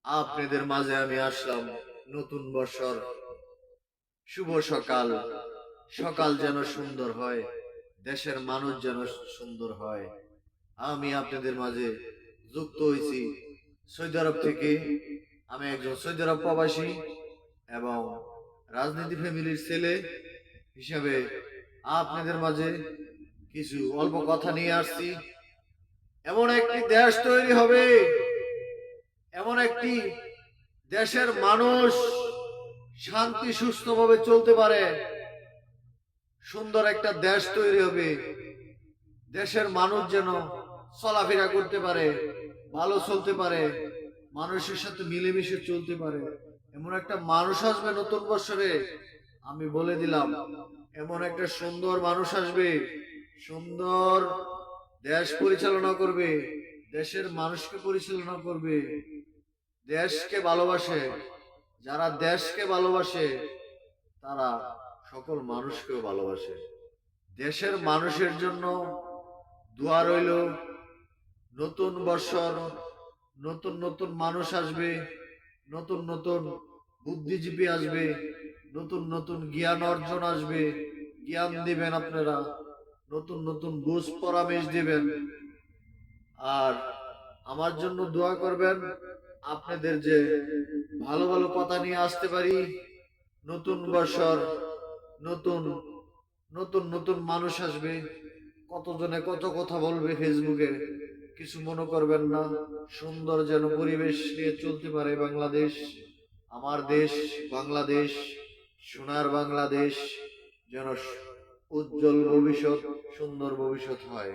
আপনাদের মাঝে আমি আসলাম নতুন বছর শুভ সকাল। সকাল যেন সুন্দর হয়, দেশের মানুষ যেন সুন্দর হয়। আমি আপনাদের মাঝে যুক্ত হয়েছি সৌদি আরব থেকে। আমি একজন সৌদি আরব প্রবাসী এবং রাজনীতি ফ্যামিলির ছেলে হিসাবে আপনাদের মাঝে কিছু অল্প কথা নিয়ে আসছি। এমন একটি দেশ তৈরি হবে, এমন একটি দেশের মানুষ শান্তি সুস্থভাবে চলতে পারে, সুন্দর একটা দেশ তৈরি হবে। দেশের মানুষ যেন চলাফেরা করতে পারে, ভালো চলতে পারে, মানুষের সাথে মিলেমিশে চলতে পারে। এমন একটা মানুষ আসবে নতুন বছরে, আমি বলে দিলাম। এমন একটা সুন্দর মানুষ আসবে, সুন্দর দেশ পরিচালনা করবে, দেশের মানুষকে পরিচালনা করবে, দেশকে ভালোবাসে। যারা দেশকে ভালোবাসে তারা সকল মানুষকেও ভালোবাসে। দেশের মানুষের জন্য দোয়া রইল। নতুন বছর, নতুন নতুন মানুষ আসবে, নতুন নতুন বুদ্ধিজীবী আসবে, নতুন নতুন জ্ঞান অর্জন আসবে, জ্ঞান দিবেন আপনারা, নতুন নতুন বুঝ পরামর্শ দিবেন। আর আমার জন্য দোয়া করবেন, আপনাদের যে ভালো ভালো কথা নিয়ে আসতে পারি। নতুন বছর, নতুন নতুন নতুন মানুষ আসবে, কতজনে কত কথা বলবে ফেসবুকে, কিছু মনে করবেন না। সুন্দর যেন পরিবেশ নিয়ে চলতে পারে বাংলাদেশ, আমার দেশ বাংলাদেশ, সোনার বাংলাদেশ, যেন উজ্জ্বল ভবিষ্যৎ, সুন্দর ভবিষ্যৎ হয়।